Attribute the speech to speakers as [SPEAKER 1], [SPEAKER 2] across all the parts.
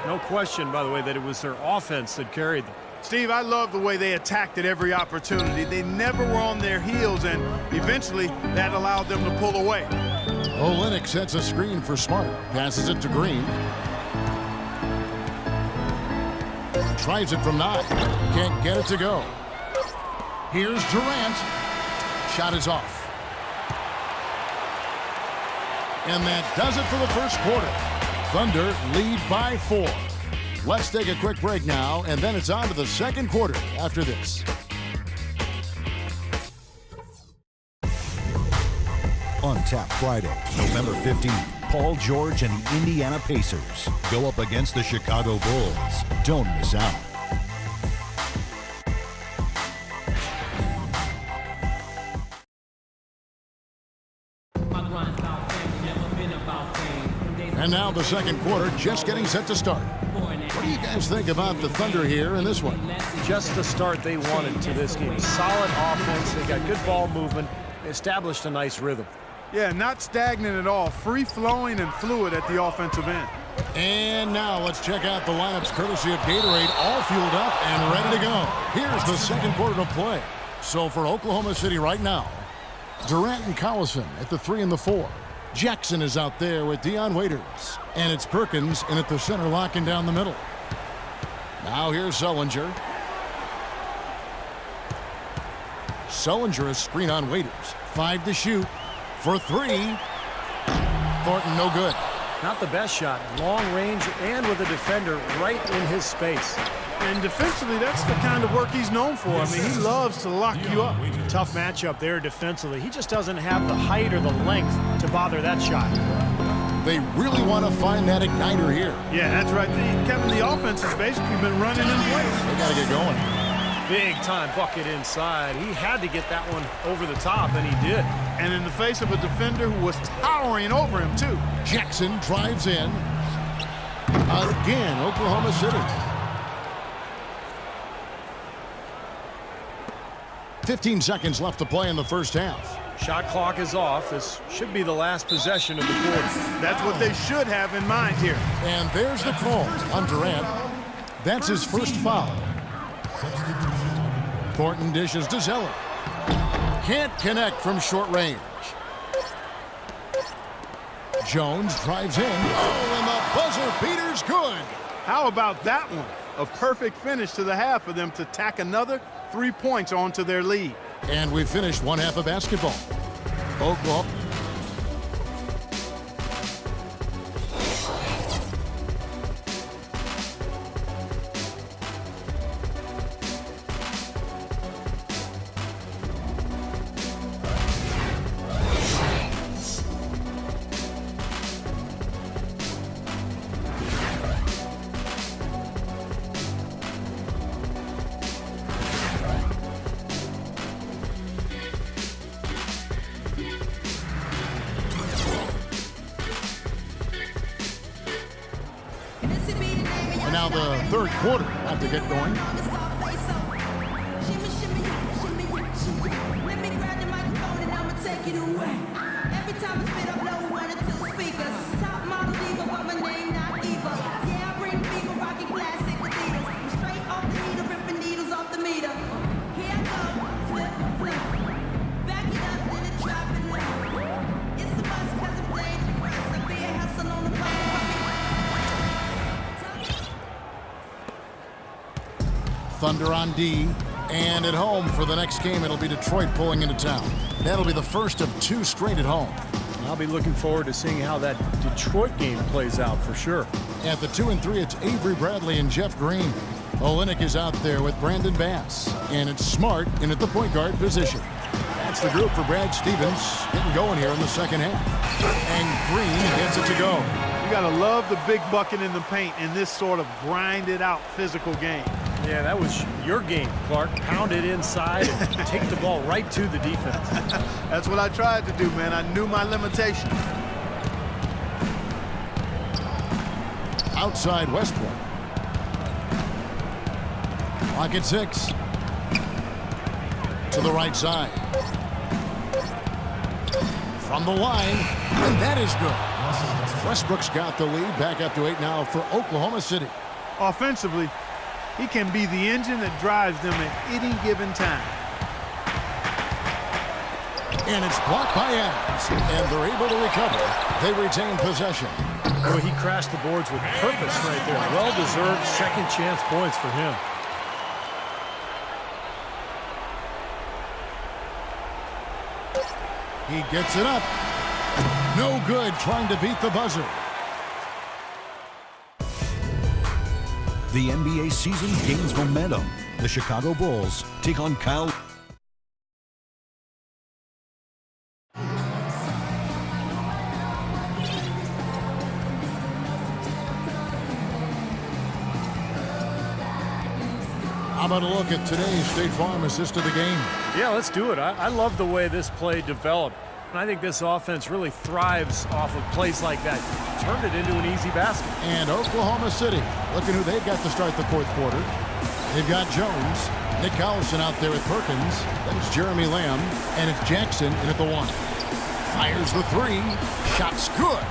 [SPEAKER 1] No question, by the way, that it was their offense that carried them.
[SPEAKER 2] Steve, I love the way they attacked at every opportunity. They never were on their heels, and eventually that allowed them to pull away.
[SPEAKER 3] Olynyk sets a screen for Smart. Passes it to Green. Tries it from 9. Can't get it to go. Here's Durant. Shot is off. And that does it for the first quarter. Thunder lead by 4. Let's take a quick break now, and then it's on to the second quarter after this.
[SPEAKER 4] On Tap Friday, November 15th, Paul George and the Indiana Pacers go up against the Chicago Bulls. Don't miss out.
[SPEAKER 3] And now the second quarter just getting set to start. What do you guys think about the Thunder here in this one?
[SPEAKER 1] Just the start they wanted to this game. Solid offense. They got good ball movement. They established a nice rhythm.
[SPEAKER 2] Yeah, not stagnant at all. Free-flowing and fluid at the offensive end.
[SPEAKER 3] And now let's check out the lineups courtesy of Gatorade, all fueled up and ready to go. Here's the second quarter to play. So for Oklahoma City right now, Durant and Collison at the 3 and the 4. Jackson is out there with Dion Waiters. And it's Perkins in at the center, locking down the middle. Now here's Sullinger. Sullinger is screen on Waiters. 5 to shoot. For 3. Thornton no good.
[SPEAKER 1] Not the best shot. Long range and with a defender right in his space.
[SPEAKER 2] And defensively, that's the kind of work he's known for. I mean, he loves to lock you up.
[SPEAKER 1] Tough matchup there defensively. He just doesn't have the height or the length to bother that shot.
[SPEAKER 3] They really want to find that igniter here.
[SPEAKER 2] Yeah, that's right. Kevin, the offense has basically been running in place.
[SPEAKER 3] They got to get going.
[SPEAKER 1] Big time bucket inside. He had to get that one over the top, and he did.
[SPEAKER 2] And in the face of a defender who was towering over him, too.
[SPEAKER 3] Jackson drives in. Again, Oklahoma City. 15 seconds left to play in the first half.
[SPEAKER 1] Shot clock is off. This should be the last possession of the quarter.
[SPEAKER 2] That's what they should have in mind here.
[SPEAKER 3] And there's the call on Durant. That's his first foul. Thornton dishes to Zeller. Can't connect from short range. Jones drives in. Oh, and the buzzer beater's good.
[SPEAKER 2] How about that one? A perfect finish to the half for them to tack another 3 points onto their lead.
[SPEAKER 3] And we've finished one half of basketball. Oklahoma. And now the third quarter about to get going. Thunder on D, and at home for the next game, it'll be Detroit pulling into town. That'll be the first of 2 straight at home.
[SPEAKER 1] I'll be looking forward to seeing how that Detroit game plays out for sure.
[SPEAKER 3] At the 2 and 3, it's Avery Bradley and Jeff Green. Olynyk is out there with Brandon Bass, and it's Smart in at the point guard position. That's the group for Brad Stevens, getting going here in the second half. And Green gets it to go.
[SPEAKER 2] You got to love the big bucket in the paint in this sort of grinded-out physical game.
[SPEAKER 1] Yeah, that was your game, Clark. Pound it inside and take the ball right to the defense.
[SPEAKER 2] That's what I tried to do, man. I knew my limitations.
[SPEAKER 3] Outside Westbrook. Clock at 6. To the right side. From the line, and that is good. Westbrook's got the lead. Back up to 8 now for Oklahoma City.
[SPEAKER 2] Offensively, he can be the engine that drives them at any given time.
[SPEAKER 3] And it's blocked by Adams. And they're able to recover. They retain possession.
[SPEAKER 1] Boy, he crashed the boards with purpose right there. Well-deserved second chance points for him.
[SPEAKER 3] He gets it up. No good, trying to beat the buzzer.
[SPEAKER 4] The NBA season gains momentum. The Chicago Bulls take on Kyle.
[SPEAKER 3] How about a look at today's State Farm assist of the game?
[SPEAKER 1] Yeah, let's do it. I love the way this play developed. And I think this offense really thrives off of plays like that. Turned it into an easy basket.
[SPEAKER 3] And Oklahoma City, looking who they've got to start the fourth quarter. They've got Jones, Nick Collison out there with Perkins. That's Jeremy Lamb, and it's Jackson in at the 1. Fires the 3. Shot's good.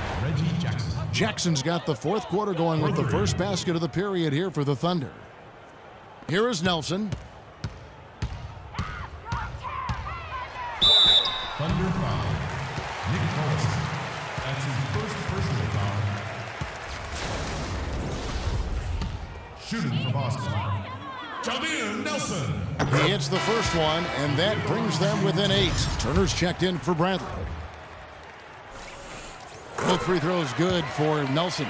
[SPEAKER 3] Jackson's got the fourth quarter going with the first basket of the period here for the Thunder. Here is Nelson.
[SPEAKER 5] Thunder foul. Nick Collison. That's his first personal foul. Shooting for Boston. Jameer Nelson.
[SPEAKER 3] He hits the first one, and that brings them within 8. Turner's checked in for Bradley. Both free throws good for Nelson.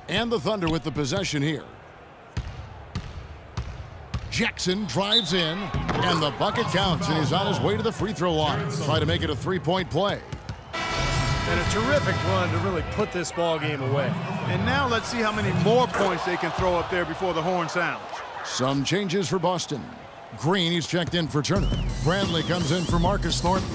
[SPEAKER 3] And the Thunder with the possession here. Jackson drives in, and the bucket counts, and he's on his way to the free throw line. Try to make it a three-point play.
[SPEAKER 1] And a terrific run to really put this ball game away.
[SPEAKER 2] And now let's see how many more points they can throw up there before the horn sounds.
[SPEAKER 3] Some changes for Boston. Green, he's checked in for Turner. Bradley comes in for Marcus Thornton.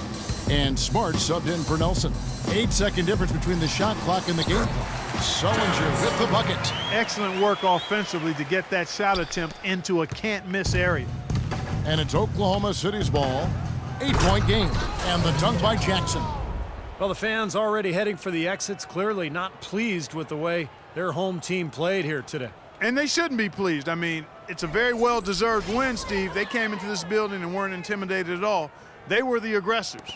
[SPEAKER 3] And Smart subbed in for Nelson. 8-second difference between the shot clock and the game clock. Sullinger with the bucket.
[SPEAKER 2] Excellent work offensively to get that shot attempt into a can't-miss area.
[SPEAKER 3] And it's Oklahoma City's ball. 8-point game. And the dunk by Jackson.
[SPEAKER 1] Well, the fans already heading for the exits, clearly not pleased with the way their home team played here today.
[SPEAKER 2] And they shouldn't be pleased. I mean, it's a very well-deserved win, Steve. They came into this building and weren't intimidated at all. They were the aggressors.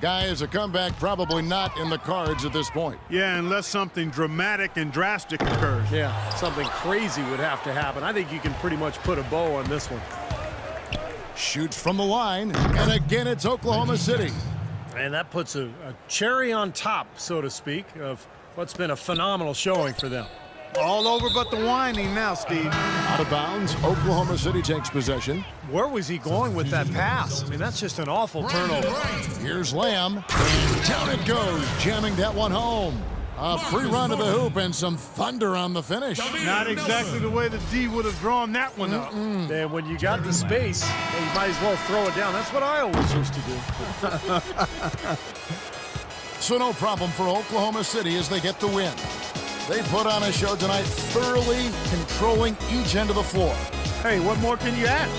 [SPEAKER 3] Guys, a comeback probably not in the cards at this point.
[SPEAKER 2] Yeah, unless something dramatic and drastic occurs.
[SPEAKER 1] Yeah, something crazy would have to happen. I think you can pretty much put a bow on this one.
[SPEAKER 3] Shoots from the line, and again it's Oklahoma City.
[SPEAKER 1] And that puts a cherry on top, so to speak, of what's been a phenomenal showing for them.
[SPEAKER 2] All over but the whining now, Steve.
[SPEAKER 3] Out of bounds, Oklahoma City takes possession.
[SPEAKER 1] Where was he going with that pass? I mean, that's just an awful turnover.
[SPEAKER 3] Here's Lamb. Down it goes, jamming that one home. A free run to the hoop and some thunder on the finish.
[SPEAKER 2] Not exactly the way the D would have drawn that one up.
[SPEAKER 1] And when you got the space, well, you might as well throw it down. That's what I always used to do.
[SPEAKER 3] So no problem for Oklahoma City as they get the win. They put on a show tonight, thoroughly controlling each end of the floor.
[SPEAKER 2] Hey, what more can you ask?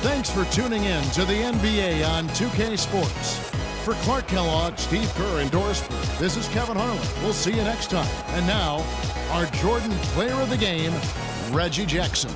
[SPEAKER 3] Thanks for tuning in to the NBA on 2K Sports. For Clark Kellogg, Steve Kerr, and Doris Burke, this is Kevin Harlan. We'll see you next time. And now, our Jordan Player of the Game, Reggie Jackson.